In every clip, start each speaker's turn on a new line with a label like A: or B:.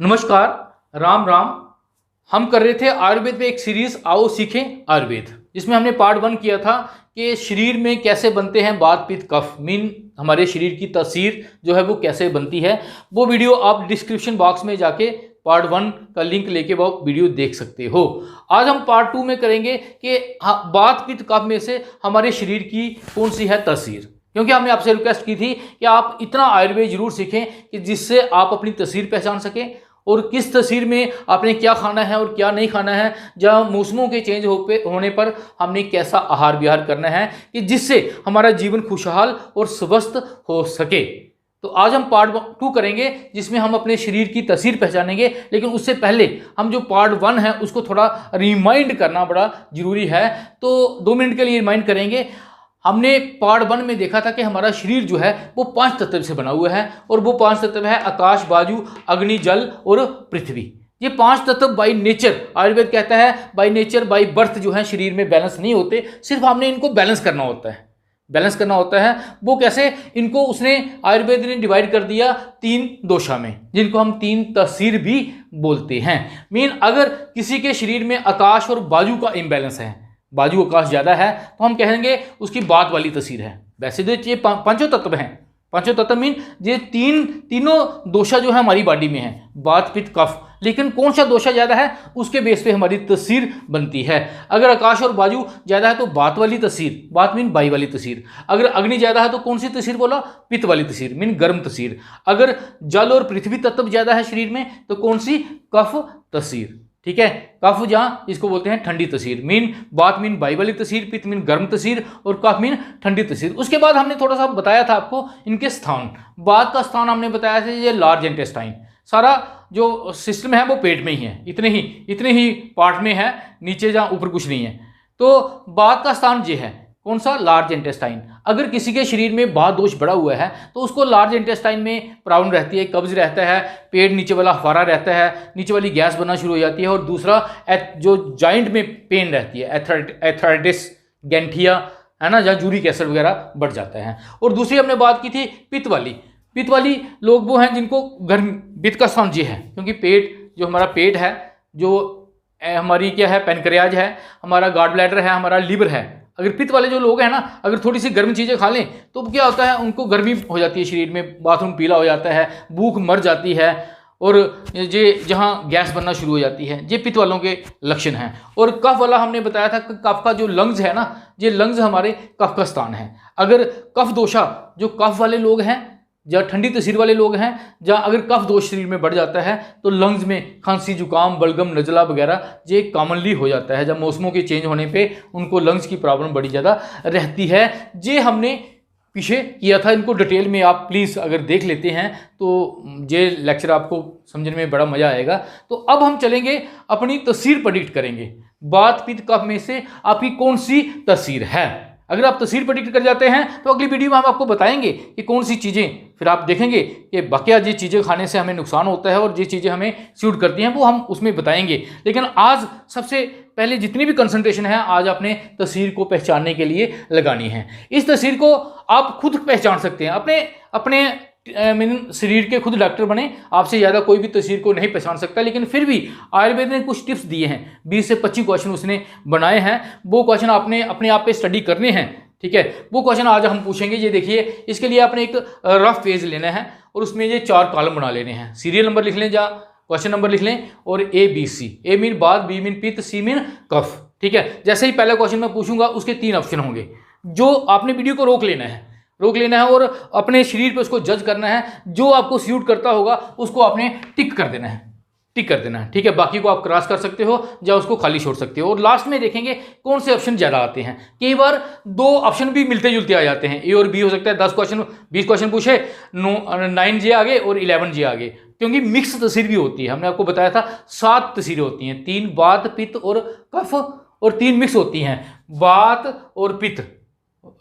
A: नमस्कार। राम राम। हम कर रहे थे आयुर्वेद पे एक सीरीज आओ सीखें आयुर्वेद, जिसमें हमने पार्ट 1 किया था कि शरीर में कैसे बनते हैं वात पित्त कफ, मीन हमारे शरीर की तासीर जो है वो कैसे बनती है। वो वीडियो आप डिस्क्रिप्शन बॉक्स में जाके पार्ट 1 का लिंक लेके वो वीडियो देख सकते हो। आज हम पार्ट 2 में करेंगे कि वात पित्त कफ में से हमारे शरीर की कौन सी है तासीर, क्योंकि हमने आपसे रिक्वेस्ट की थी कि आप इतना आयुर्वेद जरूर सीखें कि जिससे आप अपनी तासीर पहचान सकें और किस तस्वीर में आपने क्या खाना है और क्या नहीं खाना है, जहाँ मौसमों के चेंज होने पर हमने कैसा आहार विहार करना है कि जिससे हमारा जीवन खुशहाल और स्वस्थ हो सके। तो आज हम पार्ट 2 करेंगे जिसमें हम अपने शरीर की तस्वीर पहचानेंगे, लेकिन उससे पहले हम जो पार्ट 1 है उसको थोड़ा रिमाइंड करना बड़ा जरूरी है। तो 2 मिनट के लिए रिमाइंड करेंगे। हमने पार्ट 1 में देखा था कि हमारा शरीर जो है वो 5 तत्व से बना हुआ है, और वो 5 तत्व है आकाश, वायु, अग्नि, जल और पृथ्वी। ये 5 तत्व बाय नेचर, आयुर्वेद कहता है बाय नेचर बाय बर्थ जो है शरीर में बैलेंस नहीं होते, सिर्फ हमने इनको बैलेंस करना होता है। बैलेंस करना होता है वो कैसे, इनको उसने आयुर्वेद ने डिवाइड कर दिया 3 दोषा में, जिनको हम 3 तस्वीर भी बोलते हैं। मीन अगर किसी के शरीर में आकाश और वायु का इम्बैलेंस है, वायु आकाश ज्यादा है, तो हम कहेंगे उसकी बात वाली तस्वीर है। वैसे तो ये पांचों तत्व हैं, पांचों तत्व मीन ये तीनों दोषा जो है हमारी बॉडी में है, वात पित्त कफ, लेकिन कौन सा दोषा ज्यादा है उसके बेस पे हमारी तस्वीर बनती है। अगर आकाश और वायु ज्यादा है तो बात वाली तस्वीर, बात मीन बाई वाली तस्वीर। अगर अग्नि ज्यादा है तो कौन सी तस्वीर बोला, पित्त वाली तस्वीर मीन गर्म तस्वीर। अगर जल और पृथ्वी तत्व ज्यादा है शरीर में तो कौन सी, कफ तस्वीर। ठीक है, कफ जहां इसको बोलते हैं ठंडी तस्वीर, मीन बात मीन बाई वाली तस्वीर, पित्त मीन गर्म तस्वीर और कफ मीन ठंडी तस्वीर। उसके बाद हमने थोड़ा सा बताया था आपको इनके स्थान। बात का स्थान हमने बताया था ये लार्ज इंटेस्टाइन, सारा जो सिस्टम है वो पेट में ही है, इतने ही पार्ट में है, नीचे जहां ऊपर कुछ नहीं है। तो बात का स्थान ये है, कौन सा, लार्ज इंटेस्टाइन। अगर किसी के शरीर में बात दोष बढ़ा हुआ है तो उसको लार्ज इंटेस्टाइन में प्रॉब्लम रहती है, कब्ज रहता है, पेट नीचे वाला हफारा रहता है, नीचे वाली गैस बनना शुरू हो जाती है, और दूसरा जो जॉइंट में पेन रहती है, एथराइटिस, गैंठिया है ना, जहाँ यूरिक एसिड वगैरह बढ़ जाता है। और दूसरी हमने बात की थी पित्त वाली लोग वो हैं जिनको गर्म, पित्त का स्थान ये है, क्योंकि पेट जो हमारा पेट है, जो हमारी क्या है, पेनक्रियाज है, हमारा गॉल ब्लैडर है, हमारा लीवर है। अगर पित्त वाले जो लोग हैं ना, अगर थोड़ी सी गर्म चीज़ें खा लें तो क्या होता है, उनको गर्मी हो जाती है शरीर में, बाथरूम पीला हो जाता है, भूख मर जाती है, और ये जहाँ गैस बनना शुरू हो जाती है, ये पित्त वालों के लक्षण हैं। और कफ वाला हमने बताया था कि कफ का जो लंग्स है ना, ये लंग्स हमारे कफ का स्थान है। अगर कफ दोषा जो कफ वाले लोग हैं, जहाँ ठंडी तस्वीर वाले लोग हैं, जहाँ अगर कफ दोष शरीर में बढ़ जाता है तो लंग्स में खांसी, जुकाम, बलगम, नजला वगैरह ये कॉमनली हो जाता है। जब मौसमों के चेंज होने पे उनको लंग्स की प्रॉब्लम बड़ी ज़्यादा रहती है। ये हमने पीछे किया था, इनको डिटेल में आप प्लीज़ अगर देख लेते हैं तो ये लेक्चर आपको समझने में बड़ा मज़ा आएगा। तो अब हम चलेंगे अपनी तस्वीर प्रेडिक्ट करेंगे, वात पित्त कफ में से आपकी कौन सी तस्वीर है। अगर आप तस्वीर प्रेडिक्ट कर जाते हैं तो अगली वीडियो में हम आपको बताएंगे कि कौन सी चीज़ें, फिर आप देखेंगे कि बाकिया ये चीज़ें खाने से हमें नुकसान होता है और ये चीज़ें हमें सूट करती हैं, वो हम उसमें बताएंगे। लेकिन आज सबसे पहले जितनी भी कंसंट्रेशन है आज अपने तस्वीर को पहचानने के लिए लगानी है। इस तस्वीर को आप खुद पहचान सकते हैं, अपने शरीर के खुद डॉक्टर बने, आपसे ज़्यादा कोई भी तस्वीर को नहीं पहचान सकता। लेकिन फिर भी आयुर्वेद ने कुछ टिप्स दिए हैं, 20 से 25 क्वेश्चन उसने बनाए हैं, वो क्वेश्चन आपने अपने आप पे स्टडी करने हैं। ठीक है, वो क्वेश्चन आज हम पूछेंगे। ये देखिए, इसके लिए आपने एक रफ पेज लेना है और उसमें ये 4 कॉलम बना लेने हैं। सीरियल नंबर लिख लें, या क्वेश्चन नंबर लिख लें, और ABC, A मीन बात, B मीन पित्त, C मीन कफ। ठीक है, जैसे ही पहला क्वेश्चन मैं पूछूंगा उसके 3 ऑप्शन होंगे, जो आपने वीडियो को रोक लेना है और अपने शरीर पे उसको जज करना है। जो आपको सूट करता होगा उसको आपने टिक कर देना है। ठीक है, बाकी को आप क्रॉस कर सकते हो या उसको खाली छोड़ सकते हो। और लास्ट में देखेंगे कौन से ऑप्शन ज़्यादा आते हैं। कई बार 2 ऑप्शन भी मिलते जुलते आ जाते हैं, A और B हो सकता है। 20 क्वेश्चन पूछे, 9 जे आगे और 11 जे आगे, क्योंकि मिक्स तस्वीर भी होती है। हमने आपको बताया था 7 तस्वीरें होती हैं, 3 वात, पित्त और कफ, और 3 मिक्स होती हैं, वात और पित्त,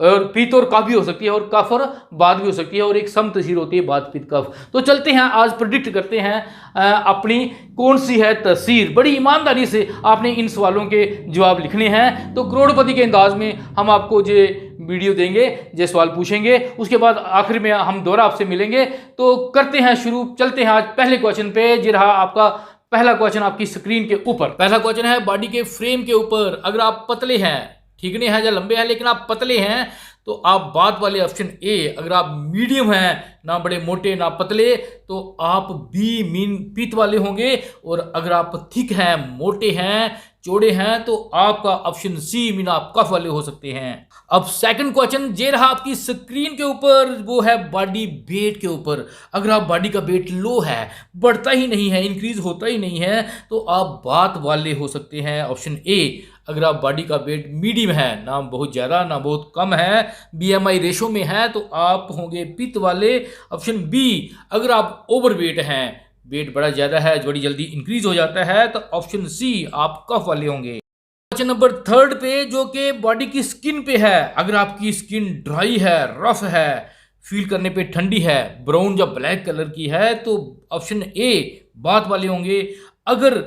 A: और पित्त और कफ भी हो सकती है, और कफ और बात भी हो सकती है, और एक सम तस्वीर होती है वात पित्त कफ। तो चलते हैं, आज प्रेडिक्ट करते हैं अपनी कौन सी है तस्वीर। बड़ी ईमानदारी से आपने इन सवालों के जवाब लिखने हैं। तो करोड़पति के अंदाज में हम आपको ये वीडियो देंगे, जो सवाल पूछेंगे, उसके बाद आखिर में हम दोबारा आपसे मिलेंगे। तो करते हैं शुरू, चलते हैं आज पहले क्वेश्चन पे। जी रहा आपका पहला क्वेश्चन आपकी स्क्रीन के ऊपर। पहला क्वेश्चन है बॉडी के फ्रेम के ऊपर, अगर आप पतले हैं, ठीक नहीं है या लंबे हैं, लेकिन आप पतले हैं तो आप बात वाले ऑप्शन ए। अगर आप मीडियम हैं, ना बड़े मोटे ना पतले, तो आप बी मीन पित्त वाले होंगे। और अगर आप थिक हैं, मोटे हैं, चौड़े हैं, तो आपका ऑप्शन सी मीन आप कफ वाले हो सकते हैं। अब सेकंड क्वेश्चन ये रहा आपकी स्क्रीन के ऊपर, वो है बॉडी वेट के ऊपर। अगर आप बॉडी का वेट लो है, बढ़ता ही नहीं है, इंक्रीज होता ही नहीं है, तो आप बात वाले हो सकते हैं, ऑप्शन ए। अगर आप बॉडी का वेट मीडियम है, ना बहुत ज़्यादा ना बहुत कम है, BMI रेशो में है, तो आप होंगे पित्त वाले, ऑप्शन बी। अगर आप ओवरवेट हैं, वेट बड़ा ज़्यादा है, बड़ी जल्दी इंक्रीज हो जाता है, तो ऑप्शन सी आप कफ वाले होंगे। क्वेश्चन नंबर थर्ड पे, जो कि बॉडी की स्किन पे है। अगर आपकी स्किन ड्राई है, रफ है, फील करने पे ठंडी है, ब्राउन या ब्लैक कलर की है, तो ऑप्शन ए बात वाले होंगे। अगर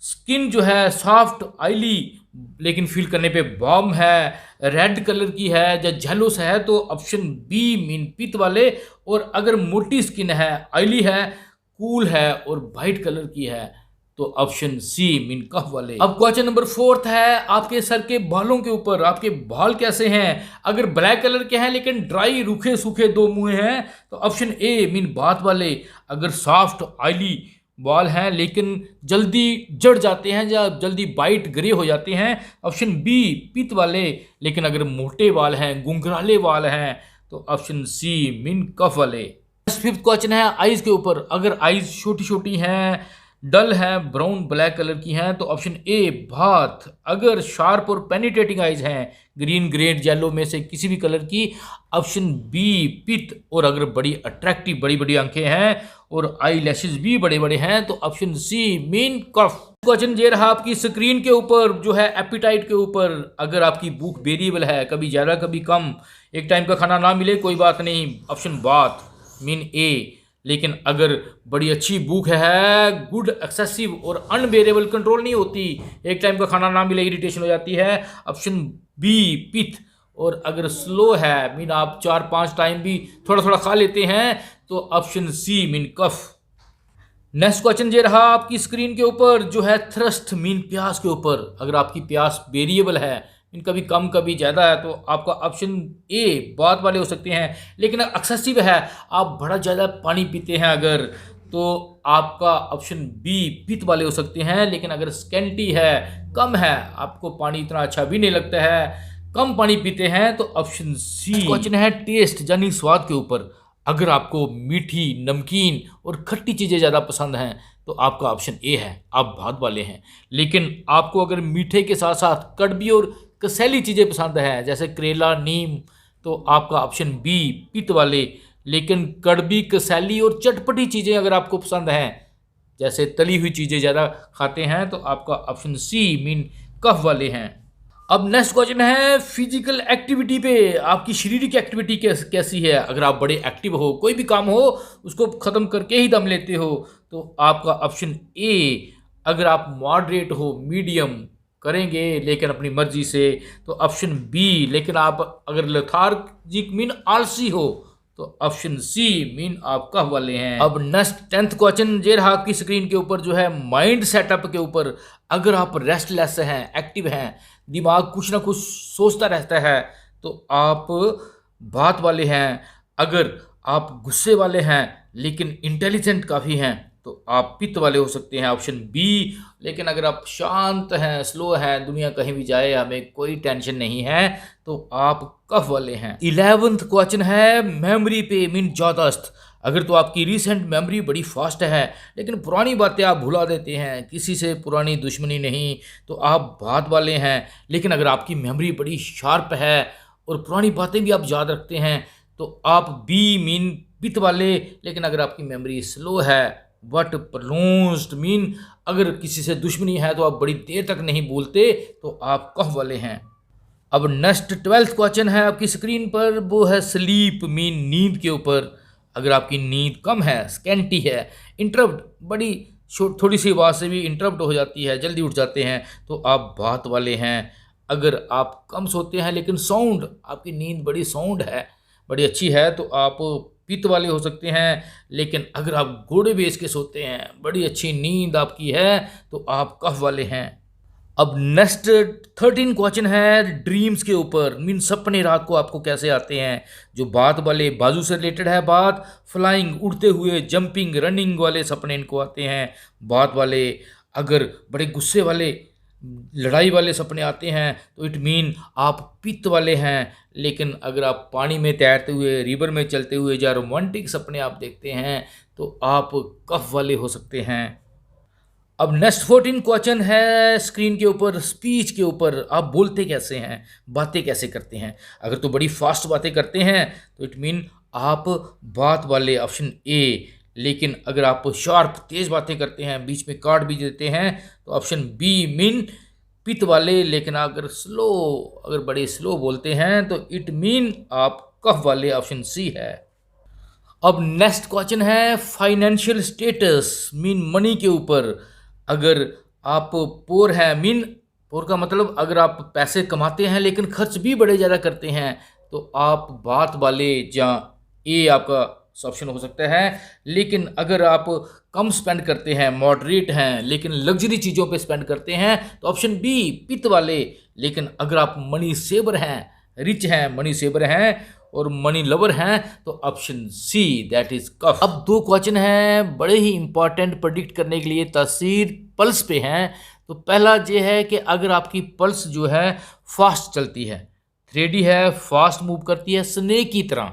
A: स्किन जो है सॉफ्ट ऑयली लेकिन फील करने पे वार्म है, रेड कलर की है या जेलोस है, तो ऑप्शन बी मीन पित्त वाले। और अगर मोटी स्किन है, ऑयली है, कूल है और वाइट कलर की है, तो ऑप्शन सी मीन कफ वाले। अब क्वेश्चन नंबर फोर्थ है आपके सर के बालों के ऊपर, आपके बाल कैसे हैं। अगर ब्लैक कलर के हैं लेकिन ड्राई रूखे सूखे दो मुंह हैं, तो ऑप्शन ए मीन बात वाले। अगर सॉफ्ट ऑयली बाल हैं लेकिन जल्दी जड़ जाते हैं या जल्दी वाइट ग्रे हो जाते हैं, ऑप्शन बी पित्त वाले। लेकिन अगर मोटे बाल हैं, गुंगराले बाल हैं, तो ऑप्शन सी मीन कफ वाले। फिफ्थ क्वेश्चन है आईज के ऊपर। अगर आईज छोटी छोटी हैं, डल है, ब्राउन ब्लैक कलर की हैं, तो ऑप्शन ए बात। अगर शार्प और पेनिट्रेटिंग आइज हैं, ग्रीन ग्रे येलो में से किसी भी कलर की, ऑप्शन बी पित्त। और अगर बड़ी अट्रैक्टिव बड़ी बड़ी आंखें हैं और आई लैशेज भी बड़े बड़े हैं, तो ऑप्शन सी मीन कफ। क्वेश्चन ये रहा आपकी स्क्रीन के ऊपर, जो है एपिटाइट के ऊपर। अगर आपकी भूख वेरिएबल है, कभी ज़्यादा कभी कम, एक टाइम का खाना ना मिले कोई बात नहीं, ऑप्शन बात मीन ए। लेकिन अगर बड़ी अच्छी भूख है, गुड एक्सेसिव और अनबेरेबल कंट्रोल नहीं होती, एक टाइम का खाना ना मिले इरिटेशन हो जाती है, ऑप्शन बी पित्त। और अगर स्लो है मीन आप 4-5 टाइम भी थोड़ा थोड़ा खा लेते हैं, तो ऑप्शन सी मीन कफ। नेक्स्ट क्वेश्चन ये रहा आपकी स्क्रीन के ऊपर, जो है थ्रस्ट मीन प्यास के ऊपर। अगर आपकी प्यास वेरिएबल है, कभी कम कभी ज़्यादा है, तो आपका ऑप्शन ए बात वाले हो सकते हैं। लेकिन एक्सेसिव है, आप बड़ा ज़्यादा पानी पीते हैं अगर, तो आपका ऑप्शन बी पित्त वाले हो सकते हैं। लेकिन अगर स्केंटी है, कम है, आपको पानी इतना अच्छा भी नहीं लगता है, कम पानी पीते हैं, तो ऑप्शन सी। क्वेश्चन है टेस्ट यानी स्वाद के ऊपर। अगर आपको मीठी, नमकीन और खट्टी चीज़ें ज़्यादा पसंद हैं, तो आपका ऑप्शन ए है, आप भात वाले हैं। लेकिन आपको अगर मीठे के साथ साथ कड़वी और कसैली चीज़ें पसंद है, जैसे करेला, नीम, तो आपका ऑप्शन बी पित्त वाले। लेकिन कड़वी, कसैली और चटपटी चीज़ें अगर आपको पसंद हैं, जैसे तली हुई चीज़ें ज़्यादा खाते हैं, तो आपका ऑप्शन सी मीन कफ वाले हैं। अब नेक्स्ट क्वेश्चन है फिजिकल एक्टिविटी पे। आपकी शारीरिक एक्टिविटी कैसी है। अगर आप बड़े एक्टिव हो, कोई भी काम हो उसको ख़त्म करके ही दम लेते हो, तो आपका ऑप्शन ए। अगर आप मॉडरेट हो, मीडियम करेंगे लेकिन अपनी मर्जी से, तो ऑप्शन बी। लेकिन आप अगर लेथार्जिक मीन आलसी हो, तो ऑप्शन सी मीन आप कफ वाले हैं। अब नेक्स्ट 10th क्वेश्चन ये रहा आपकी स्क्रीन के ऊपर, जो है माइंड सेटअप के ऊपर। अगर आप रेस्टलेस हैं, एक्टिव हैं, दिमाग कुछ ना कुछ सोचता रहता है, तो आप बात वाले हैं। अगर आप गुस्से वाले हैं लेकिन इंटेलिजेंट काफ़ी हैं, तो आप पित्त वाले हो सकते हैं, ऑप्शन बी। लेकिन अगर आप शांत हैं, स्लो हैं, दुनिया कहीं भी जाए हमें कोई टेंशन नहीं है, तो आप कफ वाले हैं। 11th क्वेश्चन है मेमोरी पे मीन याददाश्त। अगर तो आपकी रिसेंट मेमोरी बड़ी फास्ट है लेकिन पुरानी बातें आप भुला देते हैं, किसी से पुरानी दुश्मनी नहीं, तो आप बात वाले हैं। लेकिन अगर आपकी मेमोरी बड़ी शार्प है और पुरानी बातें भी आप याद रखते हैं, तो आप बी मीन पित्त वाले। लेकिन अगर आपकी मेमोरी स्लो है बट प्रोनाउंस्ड मीन अगर किसी से दुश्मनी है तो आप बड़ी देर तक नहीं बोलते, तो आप कफ वाले हैं। अब नेक्स्ट 12th क्वेश्चन है आपकी स्क्रीन पर, वो है स्लीप मीन नींद के ऊपर। अगर आपकी नींद कम है, स्कैंटी है, इंटरप्ट बड़ी थोड़ी सी आवाज़ से भी इंटरप्ट हो जाती है, जल्दी उठ जाते हैं, तो आप बात वाले हैं। अगर आप कम सोते हैं लेकिन साउंड, आपकी नींद बड़ी साउंड है, बड़ी अच्छी है, तो आप पित्त वाले हो सकते हैं। लेकिन अगर आप घोड़े बेच के सोते हैं, बड़ी अच्छी नींद आपकी है, तो आप कफ वाले हैं। अब नेक्स्ट 13 क्वेश्चन है ड्रीम्स के ऊपर, मीन सपने रात को आपको कैसे आते हैं। जो बात वाले बाजू से रिलेटेड है, बात फ्लाइंग, उड़ते हुए, जंपिंग, रनिंग वाले सपने इनको आते हैं। बात वाले अगर बड़े गुस्से वाले, लड़ाई वाले सपने आते हैं तो इट मीन आप पित्त वाले हैं। लेकिन अगर आप पानी में तैरते हुए, रिवर में चलते हुए या रोमांटिक सपने आप देखते हैं तो आप कफ वाले हो सकते हैं। अब नेक्स्ट 14 क्वेश्चन है स्क्रीन के ऊपर, स्पीच के ऊपर, आप बोलते कैसे हैं, बातें कैसे करते हैं। अगर तो बड़ी फास्ट बातें करते हैं तो इट मीन आप बात वाले, ऑप्शन ए। लेकिन अगर आप शार्प तेज बातें करते हैं, बीच में काट भी देते हैं, तो ऑप्शन बी मीन पित्त वाले। लेकिन अगर बड़े स्लो बोलते हैं तो इट मीन आप कफ वाले, ऑप्शन सी है। अब नेक्स्ट क्वेश्चन है फाइनेंशियल स्टेटस, मीन मनी के ऊपर। अगर आप पोर हैं, मीन पोर का मतलब अगर आप पैसे कमाते हैं लेकिन खर्च भी बड़े ज़्यादा करते हैं, तो आप बात वाले, जहाँ ए आपका ऑप्शन हो सकता है। लेकिन अगर आप कम स्पेंड करते हैं, मॉडरेट हैं, लेकिन लग्जरी चीज़ों पे स्पेंड करते हैं, तो ऑप्शन बी पित्त वाले। लेकिन अगर आप मनी सेवर हैं, रिच हैं, मनी सेवर हैं और मनी लवर हैं, तो ऑप्शन सी, दैट इज कफ। अब 2 क्वेश्चन हैं बड़े ही इंपॉर्टेंट प्रेडिक्ट करने के लिए, तासीर पल्स पे हैं। तो पहला ये है कि अगर आपकी पल्स जो है फास्ट चलती है, 3D है, फास्ट मूव करती है स्नेक की तरह,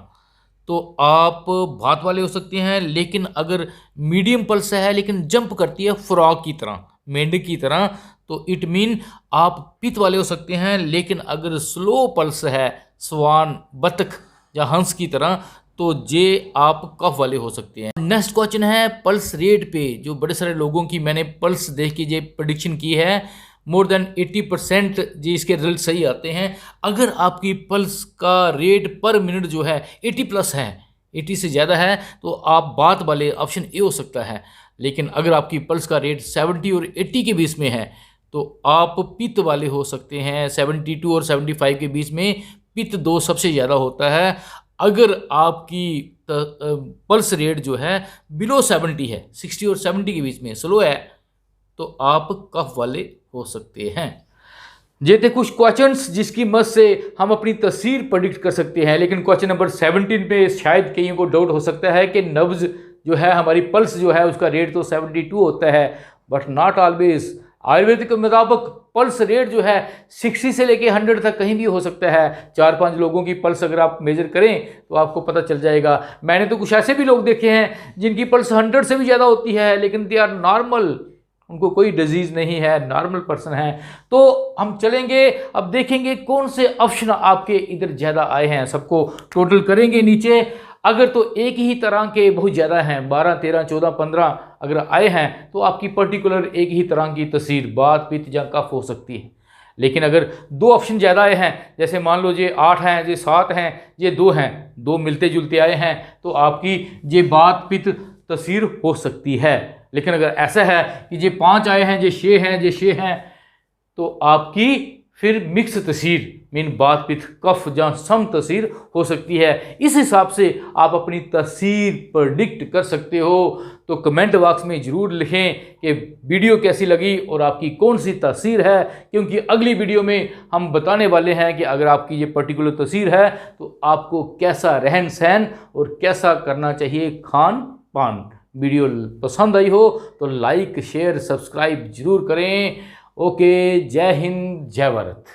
A: तो आप भात वाले हो सकते हैं। लेकिन अगर मीडियम पल्स है लेकिन जंप करती है फ्रॉग की तरह, मेंढक की तरह, तो इट मीन आप पित्त वाले हो सकते हैं। लेकिन अगर स्लो पल्स है, स्वान, बतख या हंस की तरह, तो ये आप कफ वाले हो सकते हैं। नेक्स्ट क्वेश्चन है पल्स रेट पे, जो बड़े सारे लोगों की मैंने पल्स देख के ये प्रेडिक्शन की है, मोर देन 80% जी इसके रिजल्ट सही आते हैं। अगर आपकी पल्स का रेट पर मिनट जो है 80 प्लस है, 80 से ज़्यादा है, तो आप बात वाले, ऑप्शन ए हो सकता है। लेकिन अगर आपकी पल्स का रेट 70 और 80 के बीच में है, तो आप पित्त वाले हो सकते हैं। 72 और 75 के बीच में पित्त 2 सबसे ज़्यादा होता है। अगर आपकी पल्स रेट जो है बिलो 70 है, 60 और 70 के बीच में स्लो है, तो आप कफ वाले हो सकते हैं। ये थे कुछ क्वेश्चंस जिसकी मदद से हम अपनी तस्वीर प्रेडिक्ट कर सकते हैं। लेकिन क्वेश्चन नंबर 17 पे शायद कईयों को डाउट हो सकता है कि नब्ज जो है, हमारी पल्स जो है, उसका रेट तो 72 होता है, बट नॉट ऑलवेज। आयुर्वेद के मुताबिक पल्स रेट जो है 60 से लेके 100 तक कहीं भी हो सकता है। 4-5 लोगों की पल्स अगर आप मेजर करें तो आपको पता चल जाएगा। मैंने तो कुछ ऐसे भी लोग देखे हैं जिनकी पल्स 100 से भी ज़्यादा होती है, लेकिन दे आर नॉर्मल, उनको कोई डिजीज़ नहीं है, नॉर्मल पर्सन है। तो हम चलेंगे, अब देखेंगे कौन से ऑप्शन आपके इधर ज़्यादा आए हैं, सबको टोटल करेंगे नीचे। अगर तो एक ही तरह के बहुत ज़्यादा हैं, 12, 13, 14, 15 अगर आए हैं, तो आपकी पर्टिकुलर एक ही तरह की तस्वीर, बात, पित्त या कफ हो सकती है। लेकिन अगर 2 ऑप्शन ज़्यादा आए हैं, जैसे मान लो ये 8 हैं, ये 7 हैं, ये 2 हैं, 2 मिलते जुलते आए हैं, तो आपकी ये बात, पित्त तस्वीर हो सकती है। लेकिन अगर ऐसा है कि ये 5 आए हैं, ये 6 हैं, ये 6 हैं, तो आपकी फिर मिक्स तस्वीर, मीन बात, पित्त, कफ जहाँ सम तस्वीर हो सकती है। इस हिसाब से आप अपनी तस्वीर प्रेडिक्ट कर सकते हो। तो कमेंट बॉक्स में ज़रूर लिखें कि वीडियो कैसी लगी और आपकी कौन सी तस्वीर है, क्योंकि अगली वीडियो में हम बताने वाले हैं कि अगर आपकी ये पर्टिकुलर तस्वीर है तो आपको कैसा रहन सहन और कैसा करना चाहिए खान पान। वीडियो पसंद आई हो तो लाइक, शेयर, सब्सक्राइब जरूर करें। ओके, जय हिंद, जय भारत।